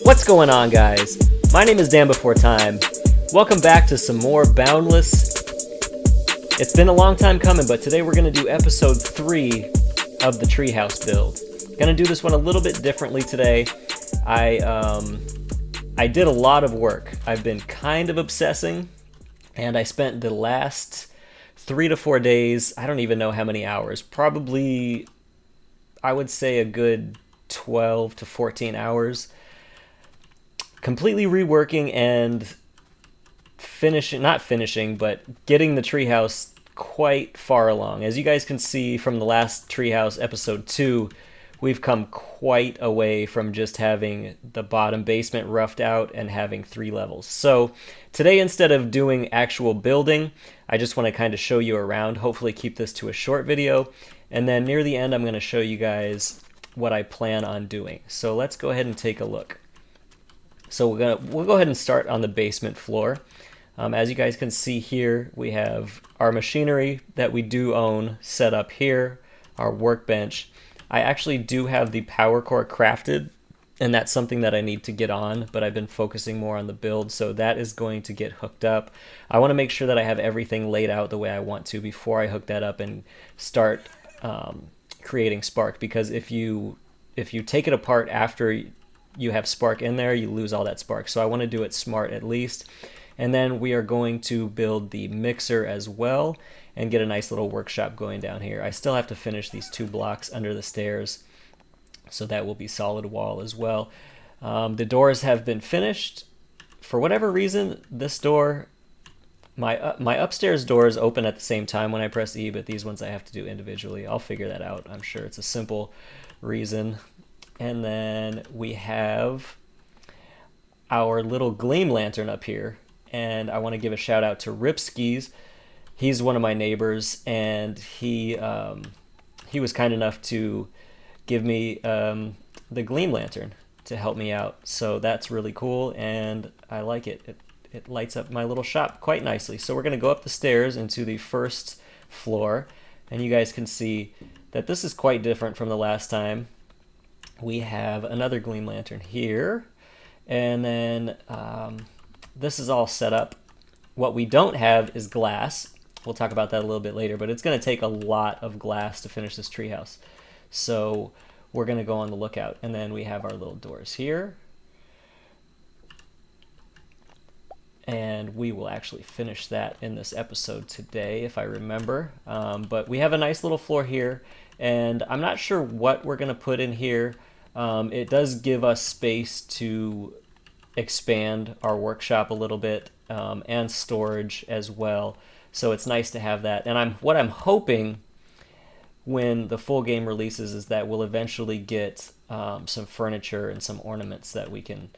What's going on, guys? My name is DanBeforeTime. Welcome back to some more Boundless. It's been a long time coming, but today we're going to do episode 3 of the Treehouse build. Going to do this one a little bit differently today. I did a lot of work. I've been kind of obsessing, and I spent the last 3 to 4 days, I don't even know how many hours, probably, I would say a good 12 to 14 hours, completely reworking and getting the treehouse quite far along. As you guys can see from the last treehouse, episode 2, we've come quite a way from just having the bottom basement roughed out and having 3 levels. So today, instead of doing actual building, I just want to kind of show you around, hopefully keep this to a short video, and then near the end I'm going to show you guys what I plan on doing. So let's go ahead and take a look. So we'll go ahead and start on the basement floor. As you guys can see here, we have our machinery that we do own set up here, our workbench. I actually do have the power core crafted, and that's something that I need to get on, but I've been focusing more on the build, so that is going to get hooked up. I want to make sure that I have everything laid out the way I want to before I hook that up and start creating spark, because if you take it apart after you have spark in there, you lose all that spark. So I want to do it smart at least. And then we are going to build the mixer as well and get a nice little workshop going down here. I still have to finish these 2 blocks under the stairs, so that will be solid wall as well. The doors have been finished. For whatever reason, this door, my upstairs doors open at the same time when I press E, but these ones I have to do individually. I'll figure that out. I'm sure it's a simple reason. And then we have our little gleam lantern up here. And I want to give a shout out to Ripskis. He's one of my neighbors, and he was kind enough to give me the gleam lantern to help me out. So that's really cool, and I like it. It lights up my little shop quite nicely. So we're going to go up the stairs into the first floor, and you guys can see that this is quite different from the last time. We have another gleam lantern here, and then this is all set up. What we don't have is glass. We'll talk about that a little bit later, but it's going to take a lot of glass to finish this treehouse. So we're going to go on the lookout. And then we have our little doors here. And we will actually finish that in this episode today, if I remember. But we have a nice little floor here, and I'm not sure what we're going to put in here. It does give us space to expand our workshop a little bit, and storage as well. So it's nice to have that. And what I'm hoping when the full game releases is that we'll eventually get some furniture and some ornaments that we can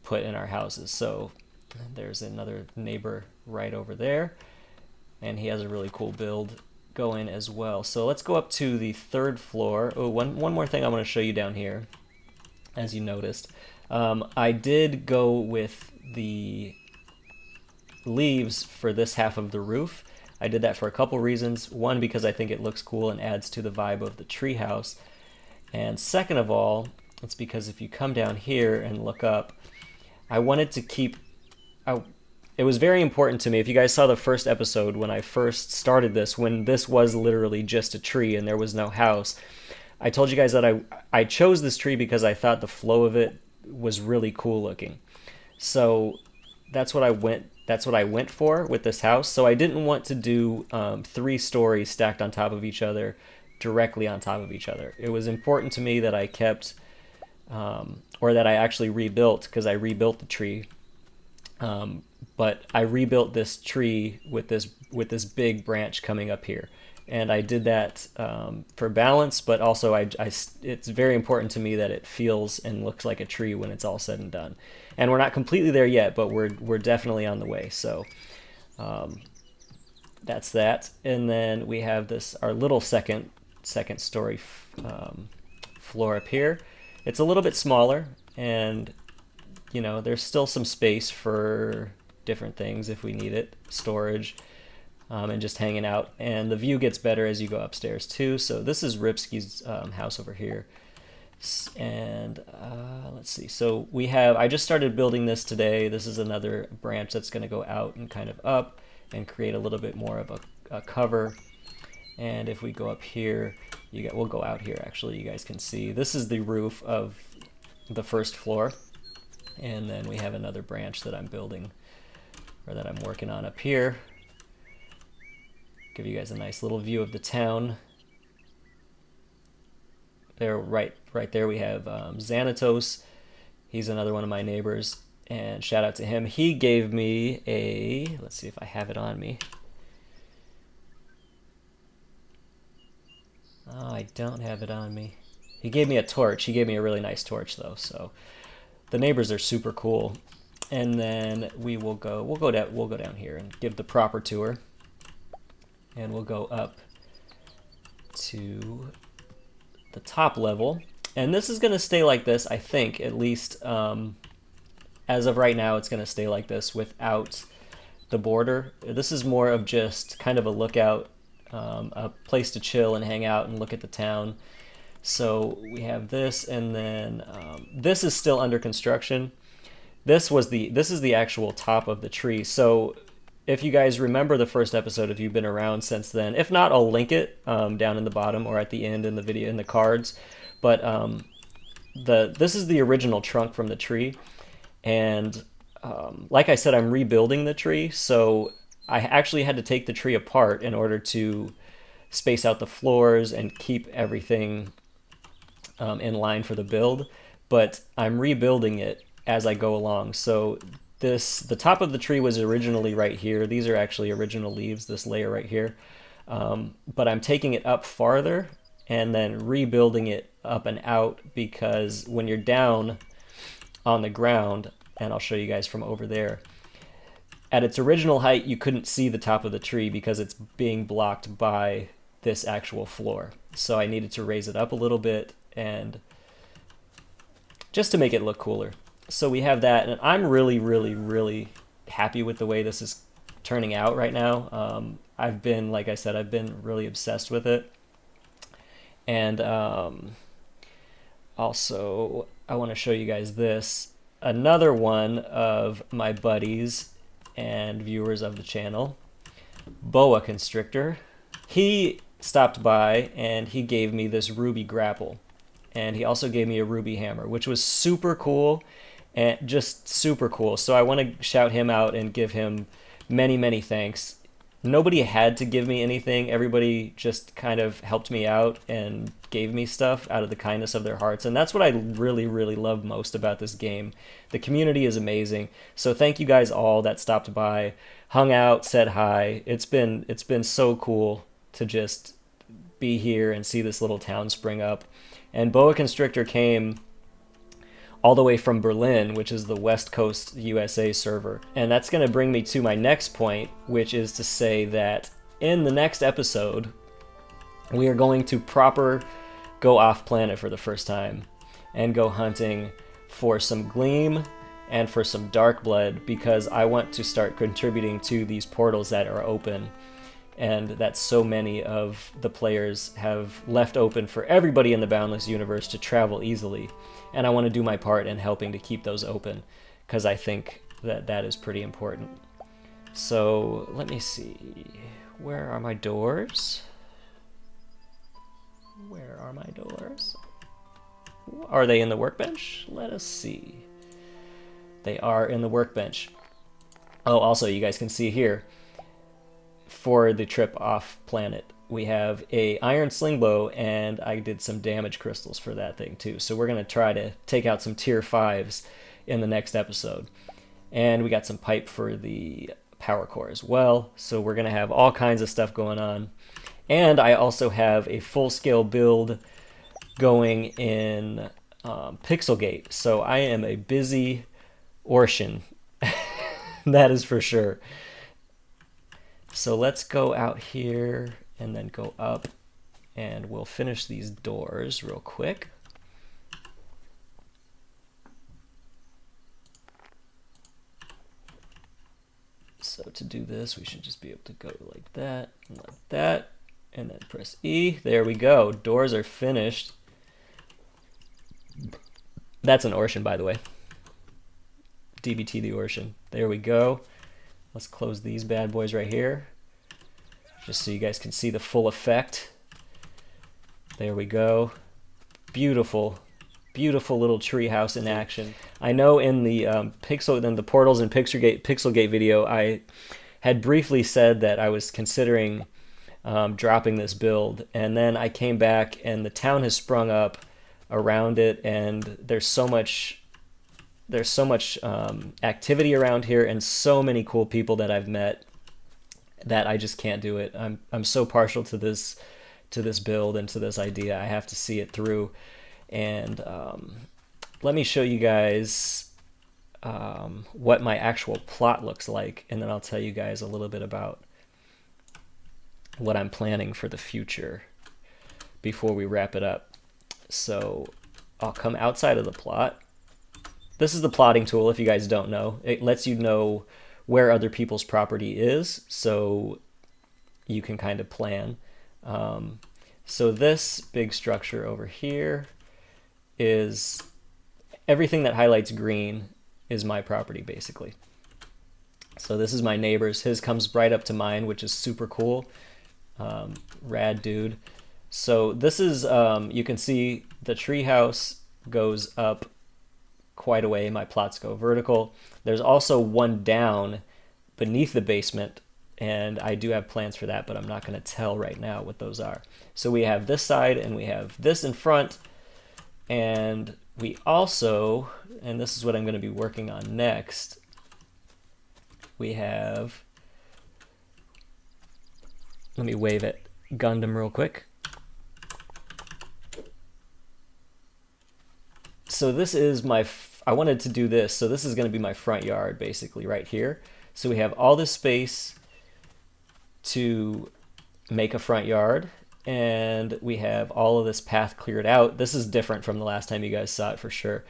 put in our houses. So there's another neighbor right over there, and he has a really cool build going as well. So let's go up to the 3rd floor. Oh, one more thing I want to show you down here. As you noticed, I did go with the leaves for this half of the roof. I did that for a couple reasons. One, because I think it looks cool and adds to the vibe of the treehouse. And second of all, it's because if you come down here and look up, I wanted to keep... it was very important to me. If you guys saw the first episode when I first started this, when this was literally just a tree and there was no house, I told you guys that I chose this tree because I thought the flow of it was really cool looking. So that's what I went for with this house. So I didn't want to do 3 stories stacked on top of each other, directly on top of each other. It was important to me that I kept, or that I actually rebuilt, because I rebuilt the tree. But I rebuilt this tree with this big branch coming up here. And I did that for balance, but also it's very important to me that it feels and looks like a tree when it's all said and done. And we're not completely there yet, but we're definitely on the way. So that's that. And then we have our little second story floor up here. It's a little bit smaller, and there's still some space for different things if we need it, storage. And just hanging out, and the view gets better as you go upstairs too. So this is Ripski's house over here, And let's see. So we have, I just started building this today. This is another branch that's going to go out and kind of up and create a little bit more of a cover. And if we go up here, we'll go out here actually, you guys can see. This is the roof of the first floor. And then we have another branch that I'm building, or that I'm working on up here. Give you guys a nice little view of the town. There, right there, we have Xanatos. He's another one of my neighbors, and shout out to him. He gave me a, let's see if I have it on me. Oh, I don't have it on me. He gave me a torch. He gave me a really nice torch though, so the neighbors are super cool. And then we'll go down here and give the proper tour. And we'll go up to the top level. And this is going to stay like this, I think, at least as of right now, it's going to stay like this without the border. This is more of just kind of a lookout, a place to chill and hang out and look at the town. So we have this, and then this is still under construction. This is the actual top of the tree. So if you guys remember the first episode, if you've been around since then, if not, I'll link it down in the bottom or at the end in the video, in the cards. But this is the original trunk from the tree, and like I said, I'm rebuilding the tree, so I actually had to take the tree apart in order to space out the floors and keep everything in line for the build. But I'm rebuilding it as I go along. So the top of the tree was originally right here. These are actually original leaves, this layer right here. But I'm taking it up farther and then rebuilding it up and out, because when you're down on the ground, and I'll show you guys from over there, at its original height, you couldn't see the top of the tree because it's being blocked by this actual floor. So I needed to raise it up a little bit, and just to make it look cooler. So we have that, and I'm really, really, really happy with the way this is turning out right now. I've been, like I said, I've been really obsessed with it. And also, I want to show you guys this. Another one of my buddies and viewers of the channel, Boa Constrictor. He stopped by and he gave me this ruby grapple. And he also gave me a ruby hammer, which was super cool. And just super cool. So I want to shout him out and give him many, many thanks. Nobody had to give me anything. Everybody just kind of helped me out and gave me stuff out of the kindness of their hearts. And that's what I really, really love most about this game. The community is amazing. So thank you guys all that stopped by, hung out, said hi. It's been so cool to just be here and see this little town spring up. And Boa Constrictor came all the way from Berlin, which is the West Coast USA server. And that's going to bring me to my next point, which is to say that in the next episode, we are going to proper go off planet for the first time and go hunting for some Gleam and for some Dark Blood, because I want to start contributing to these portals that are open and that so many of the players have left open for everybody in the Boundless universe to travel easily. And I want to do my part in helping to keep those open, because I think that that is pretty important. So let me see. Where are my doors? Where are my doors? Are they in the workbench? Let us see. They are in the workbench. Oh, also, you guys can see here, for the trip off planet, we have a iron sling bow, and I did some damage crystals for that thing too. So we're going to try to take out some tier 5s in the next episode. And we got some pipe for the power core as well. So we're going to have all kinds of stuff going on. And I also have a full-scale build going in Pixelgate. So I am a busy Orcian. That is for sure. So let's go out here and then go up, and we'll finish these doors real quick. So to do this, we should just be able to go like that, and then press E. There we go. Doors are finished. That's an Orshan, by the way. DBT the Orshan. There we go. Let's close these bad boys right here, just so you guys can see the full effect. There we go. Beautiful, beautiful little treehouse in action. I know in the the Portals and Pixelgate video, I had briefly said that I was considering dropping this build, and then I came back and the town has sprung up around it, and there's so much activity around here and so many cool people that I've met that I just can't do it. I'm so partial to this build and to this idea. I have to see it through. And let me show you guys what my actual plot looks like, and then I'll tell you guys a little bit about what I'm planning for the future before we wrap it up. So I'll come outside of the plot. This is the plotting tool, if you guys don't know. It lets you know where other people's property is, so you can kind of plan. So this big structure over here is everything that highlights green is my property, basically. So this is my neighbor's. His comes right up to mine, which is super cool. Rad dude. So this is, you can see the treehouse goes up quite a way. My plots go vertical. There's also one down beneath the basement, and I do have plans for that, but I'm not going to tell right now what those are. So we have this side and we have this in front, and we also, and this is what I'm going to be working on next, we have, let me wave at Gundam real quick. So this is I wanted to do this, so this is going to be my front yard, basically, right here. So we have all this space to make a front yard, and we have all of this path cleared out. This is different from the last time you guys saw it for sure.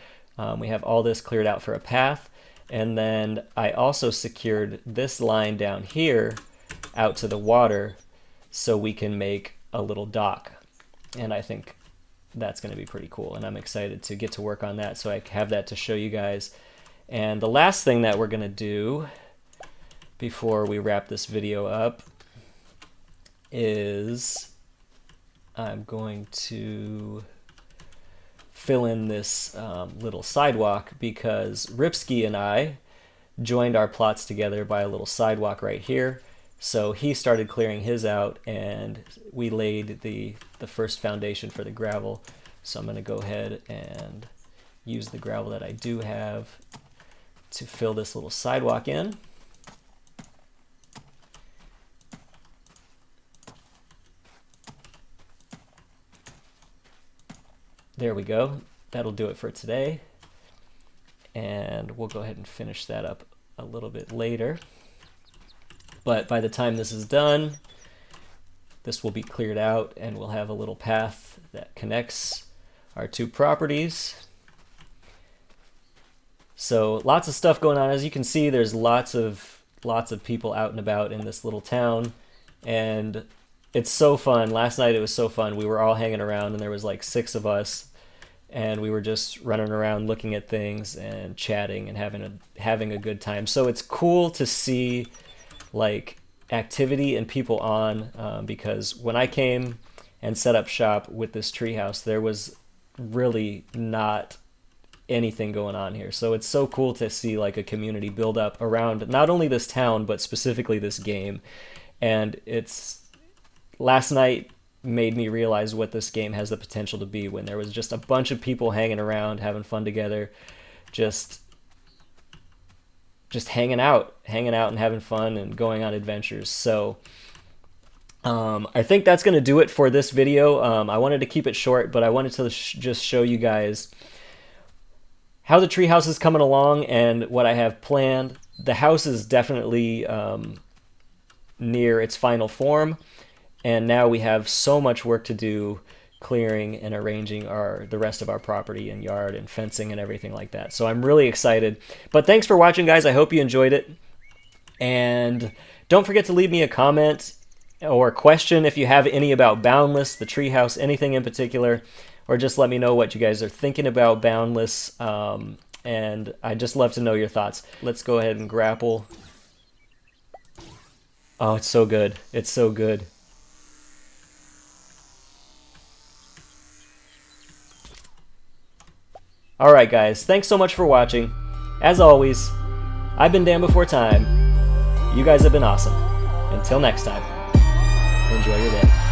We have all this cleared out for a path, and then I also secured this line down here out to the water so we can make a little dock. And I think that's going to be pretty cool, and I'm excited to get to work on that so I have that to show you guys. And the last thing that we're going to do before we wrap this video up is I'm going to fill in this little sidewalk, because Ripsky and I joined our plots together by a little sidewalk right here. So he started clearing his out, and we laid the first foundation for the gravel. So I'm going to go ahead and use the gravel that I do have to fill this little sidewalk in. There we go. That'll do it for today. And we'll go ahead and finish that up a little bit later. But by the time this is done, this will be cleared out, and we'll have a little path that connects our two properties. So lots of stuff going on. As you can see, there's lots of people out and about in this little town, and it's so fun. Last night it was so fun. We were all hanging around, and there was like 6 of us, and we were just running around looking at things and chatting and having a good time. So it's cool to see like activity and people on, because when I came and set up shop with this treehouse, there was really not anything going on here. So it's so cool to see like a community build up around not only this town, but specifically this game. And last night made me realize what this game has the potential to be, when there was just a bunch of people hanging around, having fun together, just hanging out and having fun and going on adventures. So I think that's going to do it for this video. I wanted to keep it short, but I wanted to just show you guys how the treehouse is coming along and what I have planned. The house is definitely near its final form, and now we have so much work to do clearing and arranging the rest of our property and yard and fencing and everything like that. So I'm really excited. But thanks for watching, guys. I hope you enjoyed it. And don't forget to leave me a comment or question if you have any about Boundless, the Treehouse, anything in particular. or just let me know what you guys are thinking about Boundless. And I'd just love to know your thoughts. Let's go ahead and grapple. Oh, it's so good. It's so good. Alright guys, thanks so much for watching. As always, I've been DanBeforeTime. You guys have been awesome. Until next time, enjoy your day.